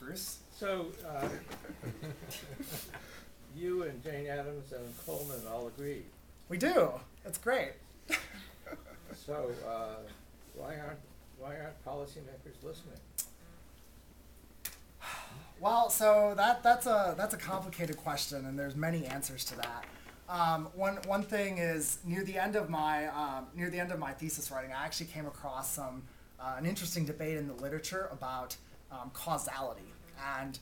Bruce. So, you and Jane Addams and Coleman all agree. We do. That's great. So, why aren't policymakers listening? Well, so that's a complicated question, and there's many answers to that. One thing is near the end of my thesis writing, I actually came across an interesting debate in the literature about causality and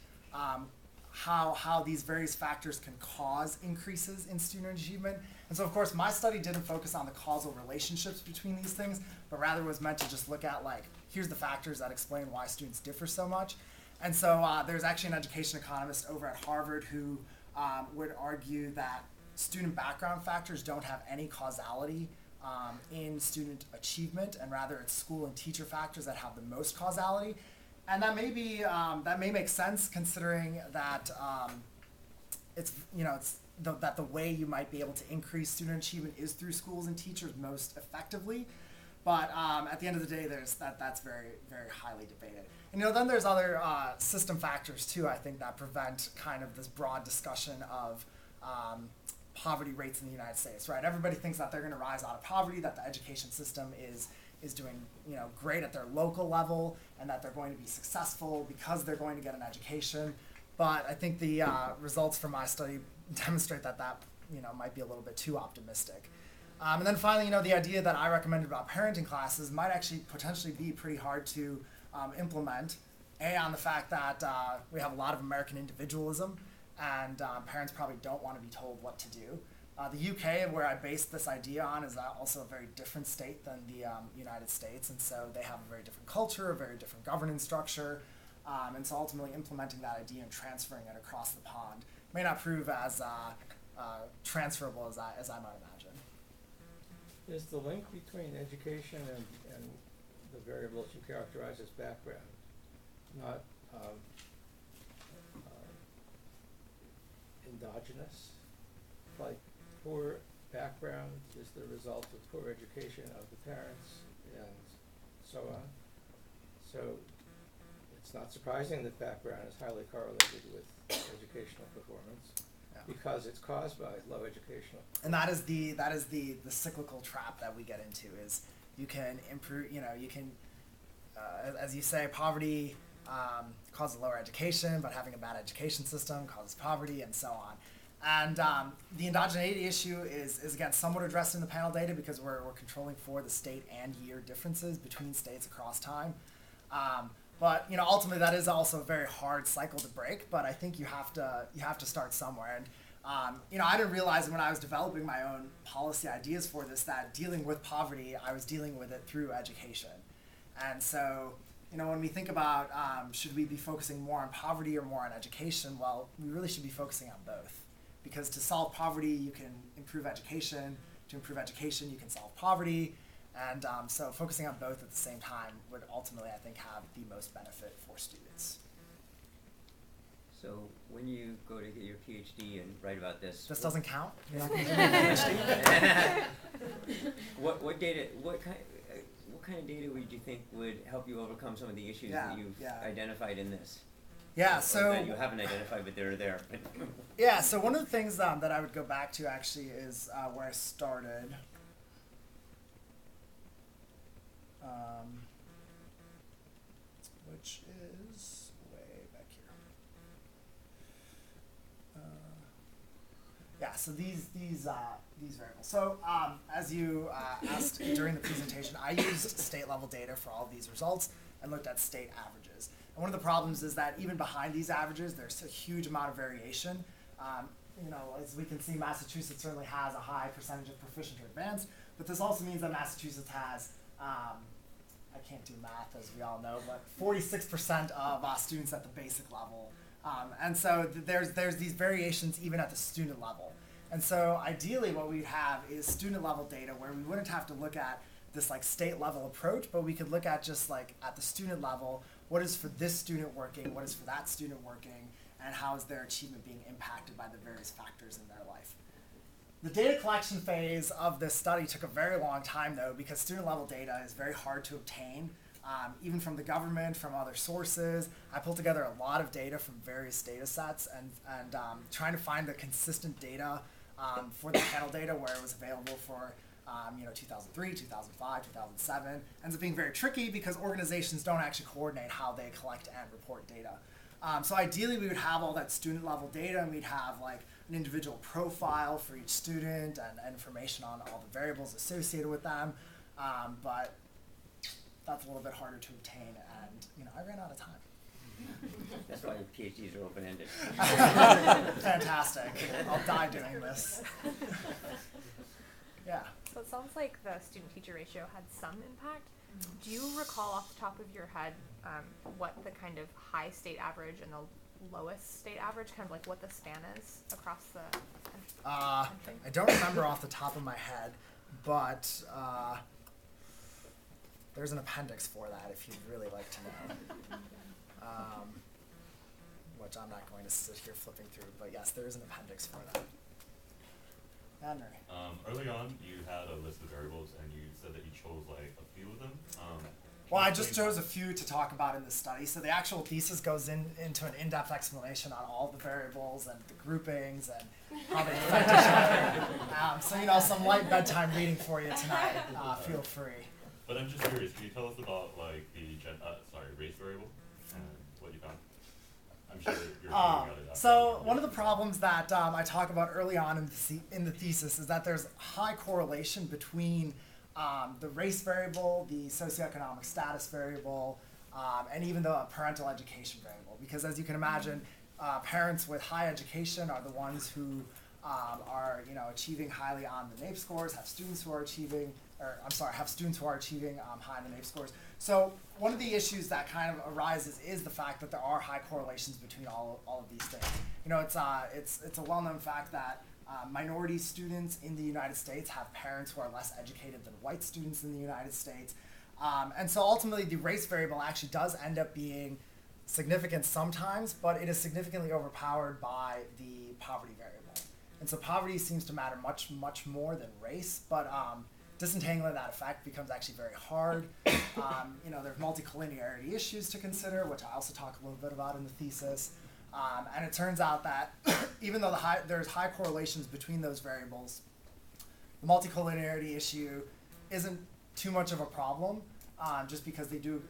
how these various factors can cause increases in student achievement. And so, of course, my study didn't focus on the causal relationships between these things, but rather was meant to just look at, like, here's the factors that explain why students differ so much. And so there's actually an education economist over at Harvard who would argue that student background factors don't have any causality in student achievement, and rather it's school and teacher factors that have the most causality. And that may make sense, considering that that the way you might be able to increase student achievement is through schools and teachers most effectively. But at the end of the day, that's very, very highly debated. And then there's other system factors too, I think, that prevent kind of this broad discussion of poverty rates in the United States, right? Everybody thinks that they're going to rise out of poverty, that the education system is doing great at their local level, and that they're going to be successful because they're going to get an education. But I think the results from my study demonstrate that might be a little bit too optimistic. And then finally, the idea that I recommended about parenting classes might actually potentially be pretty hard to implement, on the fact that we have a lot of American individualism, and parents probably don't want to be told what to do. The UK, where I based this idea on, is also a very different state than the United States, and so they have a very different culture, a very different governance structure, and so ultimately implementing that idea and transferring it across the pond may not prove as transferable as I might imagine. Is the link between education and the variables you characterize as background not endogenous? Like, poor background is the result of poor education of the parents and so on. So it's not surprising that background is highly correlated with educational performance, because it's caused by low educational. And that is the cyclical trap that we get into, is you can improve, as you say, poverty causes lower education, but having a bad education system causes poverty, and so on. And the endogeneity issue is again somewhat addressed in the panel data, because we're controlling for the state and year differences between states across time. But ultimately that is also a very hard cycle to break. But I think you have to start somewhere. And I didn't realize when I was developing my own policy ideas for this that dealing with poverty, I was dealing with it through education. And so when we think about should we be focusing more on poverty or more on education, well, we really should be focusing on both. Because to solve poverty, you can improve education. To improve education, you can solve poverty. And so focusing on both at the same time would ultimately, I think, have the most benefit for students. So when you go to get your PhD and write about this... This doesn't count? You're not going to do your PhD? What kind of data would you think would help you overcome some of the issues that you've identified in this? Yeah, so that you haven't identified, but they're there. Yeah, so one of the things that I would go back to actually is where I started. Which is way back here. So these variables. So as you asked during the presentation, I used state level data for all of these results and looked at state averages. And one of the problems is that even behind these averages, there's a huge amount of variation. As we can see, Massachusetts certainly has a high percentage of proficient or advanced, but this also means that Massachusetts has, I can't do math as we all know, but 46% of students at the basic level. And so there's these variations even at the student level. And so ideally what we'd have is student level data where we wouldn't have to look at this like state level approach, but we could look at just like at the student level, what is for this student working, what is for that student working, and how is their achievement being impacted by the various factors in their life. The data collection phase of this study took a very long time though, because student level data is very hard to obtain. even from the government, from other sources. I pulled together a lot of data from various data sets and trying to find the consistent data for the panel data where it was available for 2003, 2005, 2007. Ends up being very tricky because organizations don't actually coordinate how they collect and report data. So ideally we would have all that student level data, and we'd have like an individual profile for each student and information on all the variables associated with them. But that's a little bit harder to obtain, and I ran out of time. That's why PhDs are open-ended. Fantastic. I'll die doing this. Yeah. So it sounds like the student-teacher ratio had some impact. Do you recall off the top of your head what the kind of high state average and the lowest state average, kind of like what the span is across the country? I don't remember off the top of my head, but there's an appendix for that if you'd really like to know. Which I'm not going to sit here flipping through, but yes, there is an appendix for that. Henry. Early on, you had a list of variables, and you said that you chose like a few of them. Well, I just chose a few to talk about in this study. So the actual thesis goes into an in-depth explanation on all the variables and the groupings and how they affect each other. So some light bedtime reading for you tonight. Feel free. But I'm just curious. Can you tell us about like the race variable and what you found? I'm sure you're about it. So one of the problems that I talk about early on in the thesis is that there's high correlation between the race variable, the socioeconomic status variable, and even the parental education variable. Because as you can imagine, parents with high education are the ones who are achieving highly on the NAEP scores, have students who are achieving high in the NAEP scores. So one of the issues that kind of arises is the fact that there are high correlations between all of these things. It's a well-known fact that minority students in the United States have parents who are less educated than white students in the United States. And so ultimately the race variable actually does end up being significant sometimes, but it is significantly overpowered by the poverty variable. And so poverty seems to matter much, much more than race, but disentangling that effect becomes actually very hard. There's multicollinearity issues to consider, which I also talk a little bit about in the thesis. And it turns out that even though there's high correlations between those variables, the multicollinearity issue isn't too much of a problem, just because they do,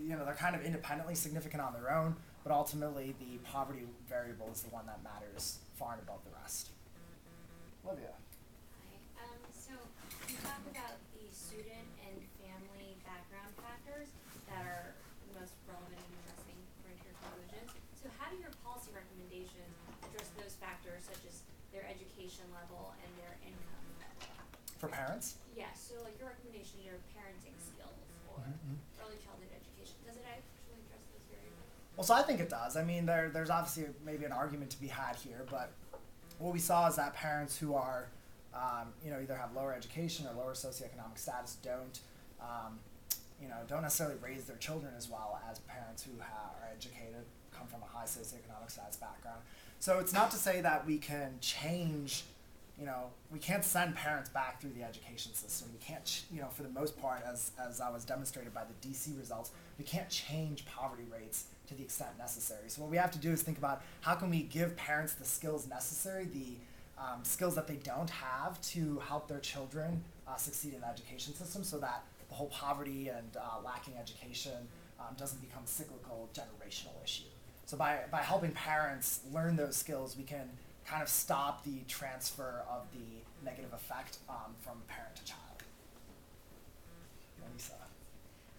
they're kind of independently significant on their own, but ultimately the poverty variable is the one that matters far and above the rest. Olivia. Hi. So you talk about the student and family background factors that are most relevant in addressing your conclusions. So how do your policy recommendations address those factors, such as their education level and their income? For parents? Yes. So like your recommendation, your parenting skills or early childhood education, does it actually address those variables? Well, so I think it does. I mean, there's obviously maybe an argument to be had here, but what we saw is that parents who are, either have lower education or lower socioeconomic status don't necessarily raise their children as well as parents who are educated, come from a high socioeconomic status background. So it's not to say that we can change, we can't send parents back through the education system. We can't, for the most part, as I was demonstrated by the DC results, we can't change poverty rates to the extent necessary. So what we have to do is think about how can we give parents the skills necessary, the skills that they don't have to help their children succeed in the education system, so that the whole poverty and lacking education doesn't become a cyclical generational issue. So by helping parents learn those skills, we can kind of stop the transfer of the negative effect from parent to child. Lisa.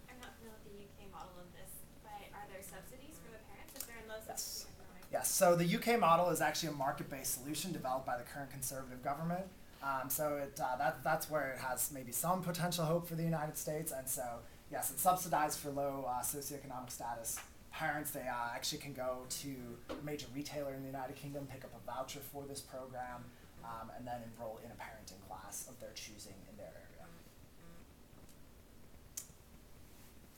I'm not familiar with the UK model of this, but are there subsidies for the parents if they're in low socioeconomic? Yes, so the UK model is actually a market-based solution developed by the current Conservative government. That's where it has maybe some potential hope for the United States. And so, yes, it's subsidized for low socioeconomic status parents. They actually can go to a major retailer in the United Kingdom, pick up a voucher for this program, and then enroll in a parenting class of their choosing in their area.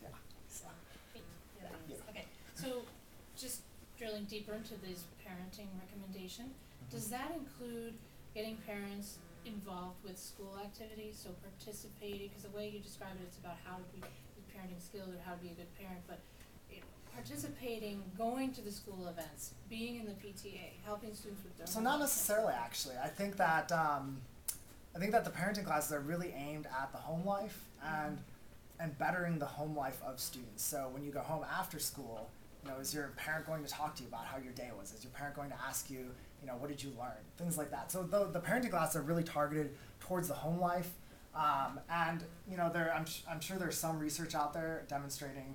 Yeah. So. Okay, so just drilling deeper into these parenting recommendation, does that include getting parents involved with school activities, so participating, because the way you describe it, it's about how do we parenting skills or how to be a good parent, but participating, going to the school events, being in the PTA, helping students with their So not necessarily, actually. I think that the parenting classes are really aimed at the home life and bettering the home life of students. So when you go home after school, is your parent going to talk to you about how your day was? Is your parent going to ask you, what did you learn? Things like that. So the parenting classes are really targeted towards the home life, and I'm sure there's some research out there demonstrating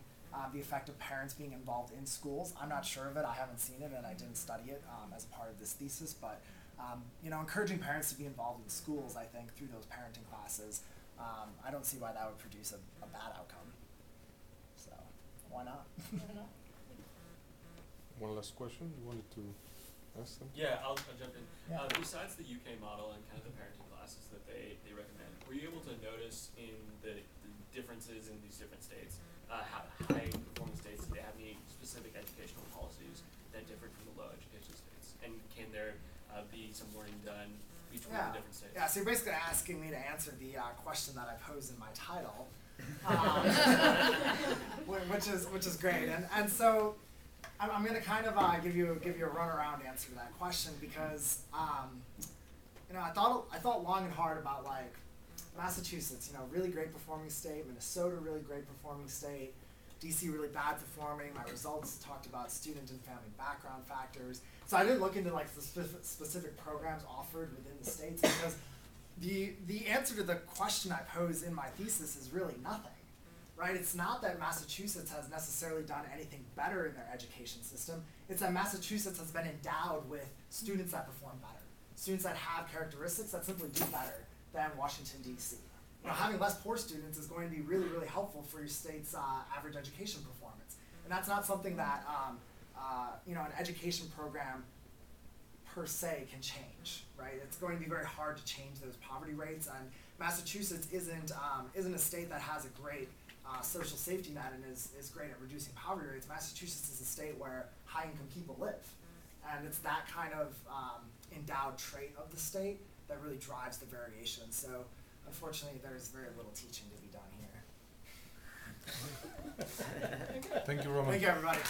the effect of parents being involved in schools. I'm not sure of it. I haven't seen it, and I didn't study it as a part of this thesis. But encouraging parents to be involved in schools, I think, through those parenting classes, I don't see why that would produce a bad outcome. So why not? One last question. You wanted to ask them? Yeah, I'll jump in. Yeah. Besides the UK model and kind of the parenting classes that they recommend, were you able to notice in the differences in these different states, how high performing states, do they have any specific educational policies that differ from the low education states? And can there be some learning done between the different states? Yeah, so you're basically asking me to answer the question that I posed in my title, which is great. And so I'm going to kind of give you a runaround answer to that question because I thought long and hard about like Massachusetts, really great performing state, Minnesota really great performing state, DC really bad performing. My results talked about student and family background factors. So I didn't look into like the specific programs offered within the states because the answer to the question I posed in my thesis is really nothing. Right? It's not that Massachusetts has necessarily done anything better in their education system. It's that Massachusetts has been endowed with students that perform better, students that have characteristics that simply do better than Washington, D.C. Having less poor students is going to be really, really helpful for your state's average education performance. And that's not something that an education program per se can change, right? It's going to be very hard to change those poverty rates, and Massachusetts isn't a state that has a great social safety net and is great at reducing poverty rates. Massachusetts is a state where high-income people live. And it's that kind of endowed trait of the state that really drives the variation. So unfortunately, there's very little teaching to be done here. Thank you, Roman. Thank you, everybody.